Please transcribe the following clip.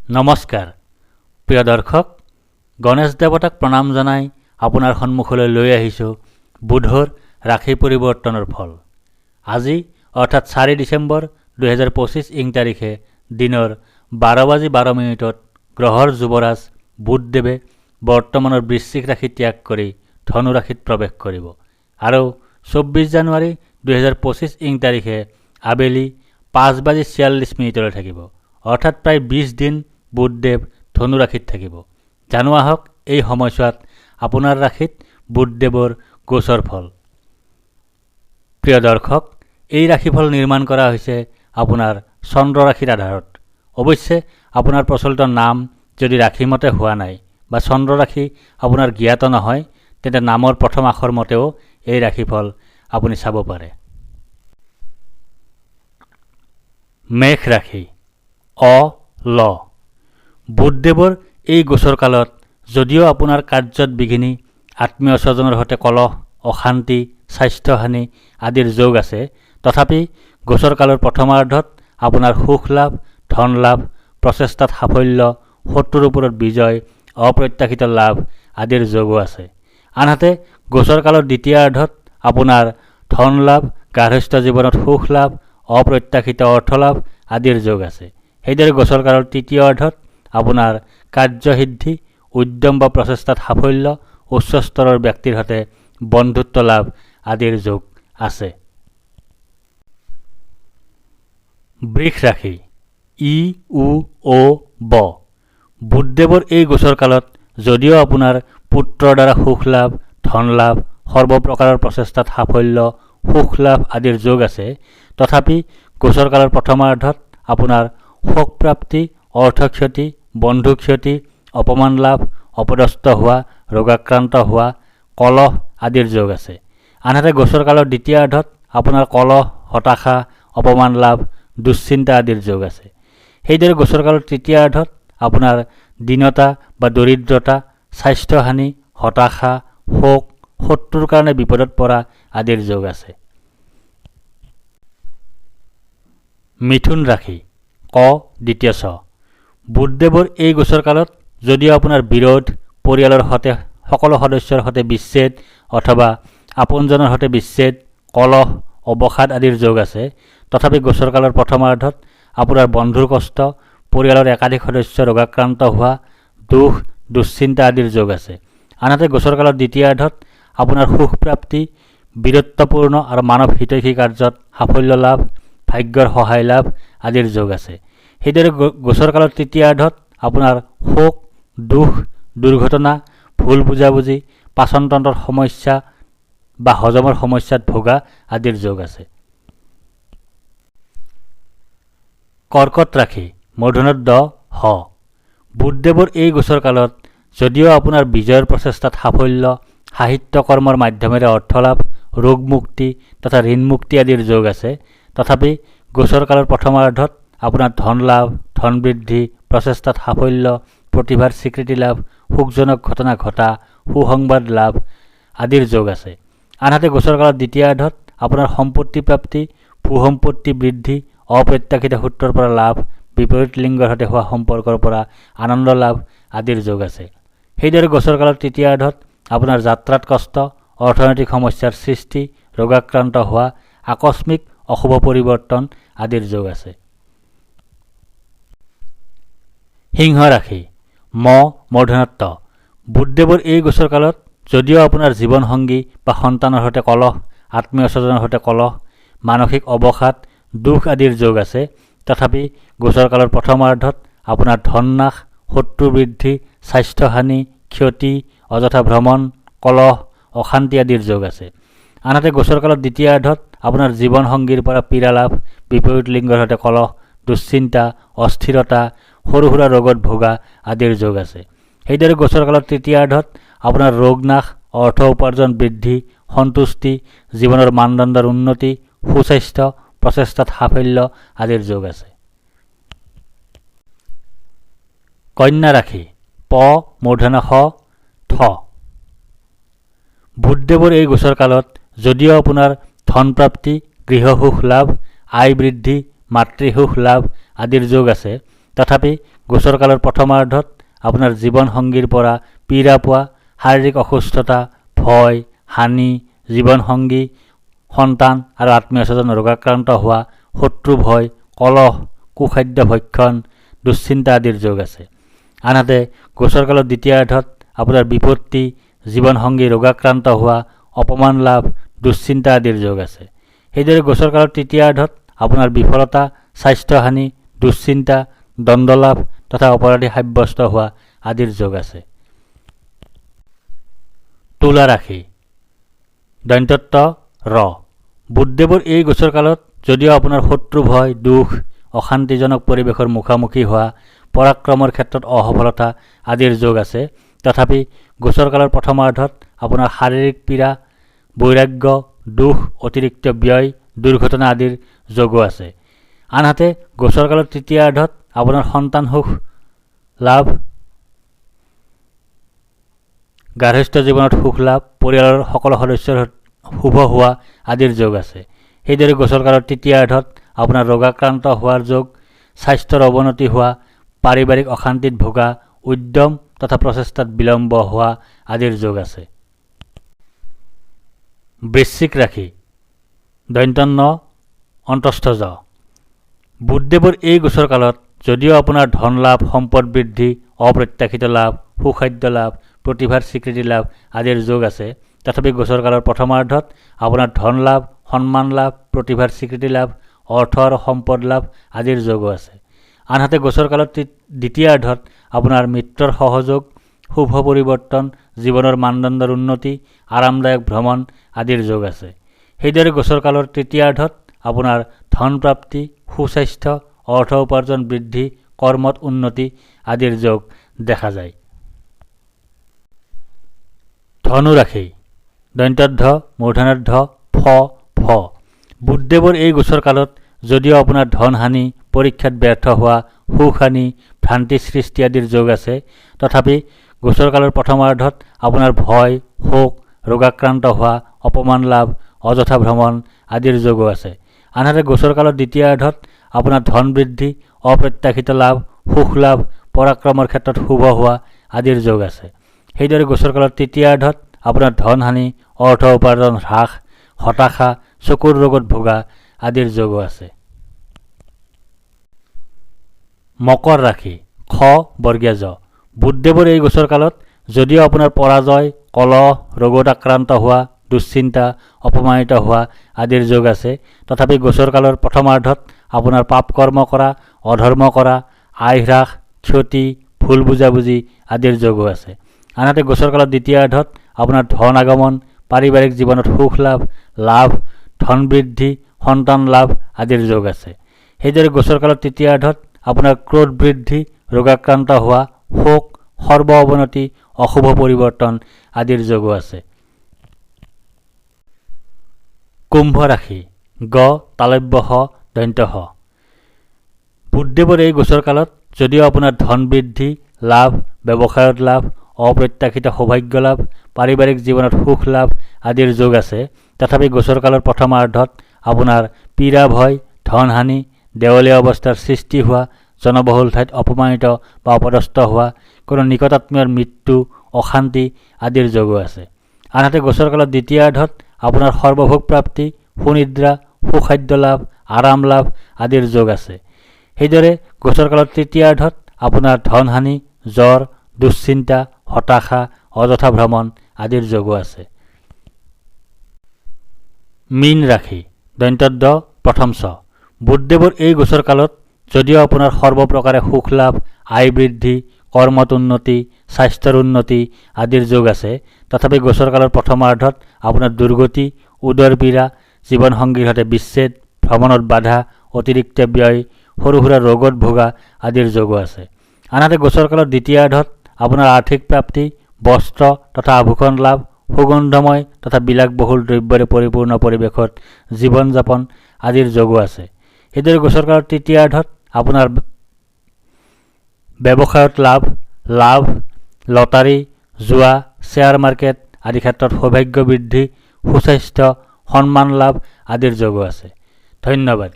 নমস্কাৰ প্ৰিয় দৰ্শক, গণেশ দেৱতাক প্ৰণাম জনাই আপোনাৰ সন্মুখলৈ লৈ আহিছোঁ বুধৰ ৰাশি পৰিৱৰ্তনৰ ফল। আজি অৰ্থাৎ 4 ডিচেম্বৰ 2025 ইং তাৰিখে দিনৰ 12:12 গ্ৰহৰ যুৱৰাজ বুধদেৱে বৰ্তমানৰ বৃশ্চিক ৰাশি ত্যাগ কৰি ধনু ৰাশিত প্ৰৱেশ কৰিব আৰু 24 জানুৱাৰী 2025 ইং তাৰিখে আবেলি 5:46 থাকিব। অৰ্থাৎ প্ৰায় 20 দিন বুধদেৱ ধনু ৰাশিত থাকিব। জানো আহক এই সময়ছোৱাত আপোনাৰ ৰাশিত বুধদেৱৰ গোচৰ ফল। প্ৰিয় দৰ্শক, এই ৰাশিফল নিৰ্মাণ কৰা হৈছে আপোনাৰ চন্দ্ৰ ৰাশিৰ আধাৰত। অৱশ্যে আপোনাৰ প্ৰচলিত নাম যদি ৰাশিমতে হোৱা নাই বা চন্দ্ৰ ৰাশি আপোনাৰ জ্ঞাত নহয়, তেন্তে নামৰ প্ৰথম আখৰ মতেও এই ৰাশিফল আপুনি চাব পাৰে। মেষ ৰাশি ল বুধদেৱৰ এই গোচৰ কালত যদিও আপোনাৰ কাৰ্যত বিঘিনি, আত্মীয় স্বজনৰ সৈতে কলহ, অশান্তি, স্বাস্থ্যহানি আদিৰ যোগ আছে, তথাপি গোচৰ কালৰ প্ৰথমাৰ্ধত আপোনাৰ সুখ লাভ, ধন লাভ, প্ৰচেষ্টাত সাফল্য, শত্ৰুৰ ওপৰত বিজয়, অপ্ৰত্যাশিত লাভ আদিৰ যোগো আছে। আনহাতে গোচৰ কালৰ দ্বিতীয়াৰ্ধত আপোনাৰ ধন লাভ, গাৰ্হস্থ্য জীৱনত সুখ লাভ, অপ্ৰত্যাশিত অৰ্থ লাভ আদিৰ যোগ আছে। সেইদৰে গোচৰ কালৰ তৃতীয় অৰ্ধত আপোনাৰ কাৰ্যসিদ্ধি, উদ্যম বা প্ৰচেষ্টাত সাফল্য, উচ্চ স্তৰৰ ব্যক্তিৰ সৈতে বন্ধুত্ব লাভ আদিৰ যোগ আছে। বৃষ ৰাশি ব বুধদেৱৰ এই গোচৰ কালত যদিও আপোনাৰ পুত্ৰৰ দ্বাৰা সুখ লাভ, ধন লাভ, সৰ্বপ্ৰকাৰৰ প্ৰচেষ্টাত সাফল্য, সুখ লাভ আদিৰ যোগ আছে, তথাপি গোচৰ কালৰ প্ৰথমাৰ্ধত আপোনাৰ শোকপ্ৰাপ্তি, অৰ্থক্ষতি, বন্ধু ক্ষতি, অপমান লাভ, অপদস্থ হোৱা, ৰোগাক্ৰান্ত হোৱা, কলহ আদিৰ যোগ আছে। আনহাতে গোচৰ কালৰ দ্বিতীয়াৰ্ধত আপোনাৰ কলহ, হতাশা, অপমান লাভ, দুশ্চিন্তা আদিৰ যোগ আছে। সেইদৰে গোচৰ কালৰ তৃতীয়াৰ্ধত আপোনাৰ দীনতা বা দৰিদ্ৰতা, স্বাস্থ্যহানি, হতাশা, শোক, শত্ৰুৰ কাৰণে বিপদত পৰা আদিৰ যোগ আছে। মিথুন ৰাশি দ্বিতীয় বুধদেৱৰ এই গোচৰ কালত যদিও আপোনাৰ বিৰোধ, পৰিয়ালৰ সৈতে সকলো সদস্যৰ সৈতে বিচ্ছেদ অথবা আপোনজনৰ সৈতে বিচ্ছেদ, কলহ, অৱসাদ আদিৰ যোগ আছে, তথাপি গোচৰ কালৰ প্ৰথমাৰ্ধত আপোনাৰ বন্ধুৰ কষ্ট, পৰিয়ালৰ একাধিক সদস্য ৰোগাক্ৰান্ত হোৱা, দুখ, দুশ্চিন্তা আদিৰ যোগ আছে। আনহাতে গোচৰ কালৰ দ্বিতীয়াৰ্ধত আপোনাৰ সুখপ্ৰাপ্তি, বীৰত্বপূৰ্ণ আৰু মানৱ হিতৈষী কাৰ্যত সাফল্য লাভ, ভাগ্যৰ সহায় লাভ আদিৰ যোগ আছে। সেইদৰে গোচৰ কালৰ তৃতীয়াৰ্ধত আপোনাৰ শোক, দুখ, দুৰ্ঘটনা, ভুল বুজাবুজি, পাচনতন্ত্ৰৰ সমস্যা বা হজমৰ সমস্যাত ভোগা আদিৰ যোগ আছে। কৰ্কট ৰাশি মূৰ্ধন্য বুধদেৱৰ এই গোচৰ কালত যদিও আপোনাৰ বিজয়ৰ প্ৰচেষ্টাত সাফল্য, সাহিত্য কৰ্মৰ মাধ্যমেৰে অৰ্থলাভ, ৰোগ মুক্তি তথা ঋণ মুক্তি আদিৰ যোগ আছে, তথাপি গোচৰ কালৰ প্ৰথমাৰ্ধত আপোনাৰ ধন লাভ, ধন বৃদ্ধি, প্ৰচেষ্টাত সাফল্য, প্ৰতিভাৰ স্বীকৃতি লাভ, সুখজনক ঘটনা ঘটা, সুসংবাদ লাভ আদিৰ যোগ আছে। আনহাতে গোচৰ কালৰ দ্বিতীয়াৰ্ধত আপোনাৰ সম্পত্তি প্ৰাপ্তি, ভূসম্পত্তি বৃদ্ধি, অপ্ৰত্যাশিত সূত্ৰৰ পৰা লাভ, বিপৰীত লিংগৰ সৈতে হোৱা সম্পৰ্কৰ পৰা আনন্দ লাভ আদিৰ যোগ আছে। সেইদৰে গোচৰ কালৰ তৃতীয়াৰ্ধত আপোনাৰ যাত্ৰাত কষ্ট, অৰ্থনৈতিক সমস্যাৰ সৃষ্টি, ৰোগাক্ৰান্ত হোৱা, আকস্মিক অশুভ পৰিৱৰ্তন আদিৰ যোগ আছে। সিংহ ৰাশি মূৰ্ধন্য বুধদেৱৰ এই গোচৰ কালত যদিও আপোনাৰ জীৱনসংগী বা সন্তানৰ সৈতে কলহ, আত্মীয় স্বজনৰ সৈতে কলহ, মানসিক অৱসাদ, দুখ আদিৰ যোগ আছে, তথাপি গোচৰ কালৰ প্ৰথমাৰ্ধত আপোনাৰ ধন নাশ, শত্ৰু বৃদ্ধি, স্বাস্থ্যহানি, ক্ষতি, অযথা ভ্ৰমণ, কলহ, অশান্তি আদিৰ যোগ আছে। আনহাতে গোচৰ কালৰ দ্বিতীয়াৰ্ধত আপোনাৰ জীৱনসংগীৰ পৰা পীড়া লাভ, বিপৰীত লিংগৰ সৈতে কলহ, দুশ্চিন্তা, অস্থিৰতা, সৰু সুৰা ৰোগত ভোগা আদিৰ যোগ আছে। সেইদৰে গোচৰ কালৰ তৃতীয়াৰ্ধত আপোনাৰ ৰোগ নাশ, অৰ্থ উপাৰ্জন বৃদ্ধি, সন্তুষ্টি, জীৱনৰ মানদণ্ডৰ উন্নতি, সুস্বাস্থ্য, প্ৰচেষ্টাত সাফল্য আদিৰ যোগ আছে। কন্যা ৰাশি মূৰ্ধন্য বুধদেৱৰ এই গোচৰ কালত যদিও আপোনাৰ ধন প্ৰাপ্তি, গৃহসুখ লাভ, আয় বৃদ্ধি, মাতৃসুখ লাভ আদিৰ যোগ আছে, তথাপি গোচৰকালৰ প্ৰথমাৰ্ধত আপোনাৰ জীৱনসংগীৰ পৰা পীড়া পোৱা, শাৰীৰিক অসুস্থতা, ভয়, হানি, জীৱনসংগী, সন্তান আৰু আত্মীয়স্বজন ৰোগাক্ৰান্ত হোৱা, শত্ৰু ভয়, কলহ, কুখাদ্য ভক্ষণ, দুশ্চিন্তা আদিৰ যোগ আছে। আনহাতে গোচৰকালৰ দ্বিতীয়াৰ্ধত আপোনাৰ বিপত্তি, জীৱনসংগী ৰোগাক্ৰান্ত হোৱা, অপমান লাভ, দুশ্চিন্তা আদিৰ যোগ আছে। সেইদৰে গোচৰকালৰ তৃতীয়াৰ্ধত আপোনাৰ বিফলতা, স্বাস্থ্যহানি, দুশ্চিন্তা, দণ্ডলাভ তথা অপৰাধী সাব্যস্ত হোৱা আদিৰ যোগ আছে। তুলা ৰাশি দন্তত্ব ৰ বুধদেৱৰ এই গোচৰকালত যদিও আপোনাৰ শত্ৰু ভয়, দুখ, অশান্তিজনক পৰিৱেশৰ মুখামুখি হোৱা, পৰাক্ৰমৰ ক্ষেত্ৰত অসফলতা আদিৰ যোগ আছে, তথাপি গোচৰকালৰ প্ৰথমাৰ্ধত আপোনাৰ শাৰীৰিক পীড়া, বৈৰাগ্য, দুখ, অতিৰিক্ত ব্যয়, দুৰ্ঘটনা আদিৰ যোগো আছে। আনহাতে গোচৰকালৰ তৃতীয়াৰ্ধত আপোনাৰ সন্তান সুখ লাভ, গাৰ্হস্থ্য জীৱনত সুখ লাভ, পৰিয়ালৰ সকলো সদস্যৰ শুভ হোৱা আদিৰ যোগ আছে। সেইদৰে গোচৰকালৰ তৃতীয়াৰ্ধত আপোনাৰ ৰোগাক্ৰান্ত হোৱাৰ যোগ, স্বাস্থ্যৰ অৱনতি হোৱা, পাৰিবাৰিক অশান্তিত ভোগা, উদ্যম তথা প্ৰচেষ্টাত বিলম্ব হোৱা আদিৰ যোগ আছে। বৃশ্চিক ৰাশি দন্ত্যন্ন অন্তস্থ জ বুধদেৱৰ এই গোচৰকালত যদিও আপোনাৰ ধন লাভ, সম্পদ বৃদ্ধি, অপ্ৰত্যাশিত লাভ, সুখাদ্য লাভ, প্ৰতিভাৰ স্বীকৃতি লাভ আদিৰ যোগ আছে, তথাপি গোচৰকালৰ প্ৰথমাৰ্ধত আপোনাৰ ধন লাভ, সন্মান লাভ, প্ৰতিভাৰ স্বীকৃতি লাভ, অৰ্থ আৰু সম্পদ লাভ আদিৰ যোগো আছে। আনহাতে গোচৰকালৰ দ্বিতীয়াৰ্ধত আপোনাৰ মিত্ৰৰ সহযোগ, শুভ পৰিৱৰ্তন, জীৱনৰ মানদণ্ডৰ উন্নতি, আৰামদায়ক ভ্ৰমণ আদিৰ যোগ আছে। সেইদৰে গোচৰকালৰ তৃতীয়াৰ্ধত আপোনাৰ ধন প্ৰাপ্তি, সুস্বাস্থ্য, অৰ্থ উপাৰ্জন বৃদ্ধি, কৰ্মত উন্নতি আদিৰ যোগ দেখা যায়। ধনু ৰাশি দন্ত্যধ্ব মূৰ্ধন্যধ্ব ফ ফ বুধদেৱৰ এই গোচৰকালত যদিও আপোনাৰ ধন হানি, পৰীক্ষাত ব্যৰ্থ হোৱা, সুখ হানি, ভ্ৰান্তি সৃষ্টি আদিৰ যোগ আছে, তথাপি গোচৰকালৰ প্ৰথমাৰ্ধত আপোনাৰ ভয়, শোক, ৰোগাক্ৰান্ত হোৱা, অপমান লাভ, অযথা ভ্ৰমণ আদিৰ যোগো আছে। আনহাতে গোচৰকালৰ দ্বিতীয়াৰ্ধত আপোনাৰ ধন বৃদ্ধি, অপ্ৰত্যাশিত লাভ, সুখ লাভ, পৰাক্ৰমৰ ক্ষেত্ৰত শুভ হোৱা আদিৰ যোগ আছে। সেইদৰে গোচৰকালৰ তৃতীয়াৰ্ধত আপোনাৰ ধন হানি, অৰ্থ উপাৰ্জন হ্ৰাস, হতাশা, চকুৰ ৰোগত ভোগা আদিৰ যোগো আছে। মকৰ ৰাশি খ বৰ্গীয়া জ বুধদেৱৰ এই গোচৰকালত যদিও আপোনাৰ পৰাজয়, কলহ, ৰোগত আক্ৰান্ত হোৱা, দুশ্চিন্তা, অপমানিত হোৱা আদিৰ যোগ আছে, তথাপি গোচৰকালৰ প্ৰথমাৰ্ধত আপোনাৰ পাপ কৰ্ম কৰা, অধৰ্ম কৰা, আয় হ্ৰাস, ক্ষতি, ভুল বুজাবুজি আদিৰ যোগো আছে। আনহাতে গোচৰকালৰ দ্বিতীয়াৰ্ধত আপোনাৰ ধন আগমন, পাৰিবাৰিক জীৱনত সুখ লাভ, লাভ, ধন বৃদ্ধি, সন্তান লাভ আদিৰ যোগ আছে। সেইদৰে গোচৰকালৰ তৃতীয়াৰ্ধত আপোনাৰ ক্ৰোধ বৃদ্ধি, ৰোগাক্ৰান্ত হোৱা, শোক, সৰ্ব অৱনতি, অশুভ পৰিৱৰ্তন আদিৰ যোগো আছে। কুম্ভ ৰাশি গ তালব্য হ দন্ত্য হ বুধদেৱৰ এই গোচৰকালত যদিও আপোনাৰ ধন বৃদ্ধি, লাভ, ব্যৱসায়ত লাভ, অপ্ৰত্যাশিত সৌভাগ্য লাভ, পাৰিবাৰিক জীৱনত সুখ লাভ আদিৰ যোগ আছে, তথাপি গোচৰকালৰ প্ৰথমাৰ্ধত আপোনাৰ পীড়া ভয়, ধন হানি, দেৱলীয়া অৱস্থাৰ সৃষ্টি হোৱা, জনবহুল ঠাইত অপমানিত বা অপদস্থ হোৱা, কোনো নিকটাত্মীয়ৰ মৃত্যু, অশান্তি আদিৰ যোগো আছে। আনহাতে গোচৰকালৰ দ্বিতীয়াৰ্ধত আপোনাৰ সৰ্বভোগ প্ৰাপ্তি, সুনিদ্ৰা, সুখাদ্য লাভ, আৰাম লাভ আদিৰ যোগ আছে। সেইদৰে গোচৰকালৰ তৃতীয়াৰ্ধত আপোনাৰ ধন হানি, জ্বৰ, দুশ্চিন্তা, হতাশা, অযথা ভ্ৰমণ আদিৰ যোগো আছে। মীন ৰাশি দন্ত্যদ্দ প্ৰথম ছ বুধদেৱৰ এই গোচৰকালত যদিও আপোনাৰ সৰ্বপ্ৰকাৰে সুখ লাভ, আয় বৃদ্ধি, কৰ্মত উন্নতি, স্বাস্থ্যৰ উন্নতি আদিৰ যোগ আছে, তথাপি গোচৰকালৰ প্ৰথমাৰ্ধত আপোনাৰ দুৰ্গতি, উদৰ পীড়া, জীৱনসংগীৰ সৈতে বিচ্ছেদ, ভ্ৰমণত বাধা, অতিৰিক্ত ব্যয়, সৰু সুৰা ৰোগত ভোগা আদিৰ যোগো আছে। আনহাতে গোচৰকালৰ দ্বিতীয়াৰ্ধত আপোনাৰ আৰ্থিক প্ৰাপ্তি, বস্ত্ৰ তথা আভূষণ লাভ, সুগন্ধময় তথা বিলাসবহুল দ্ৰব্যৰে পৰিপূৰ্ণ পৰিৱেশত জীৱন যাপন আদিৰ যোগো আছে। সেইদৰে গোচৰকালৰ তৃতীয়াৰ্ধত আপোনাৰ ব্যৱসায়ত লাভ, লাভ, লটাৰী, জুৱা, শ্বেয়াৰ মাৰ্কেট আদি ক্ষেত্ৰত সৌভাগ্য বৃদ্ধি, সুস্বাস্থ্য, সন্মান লাভ আদিৰ যোগো আছে। ধন্যবাদ।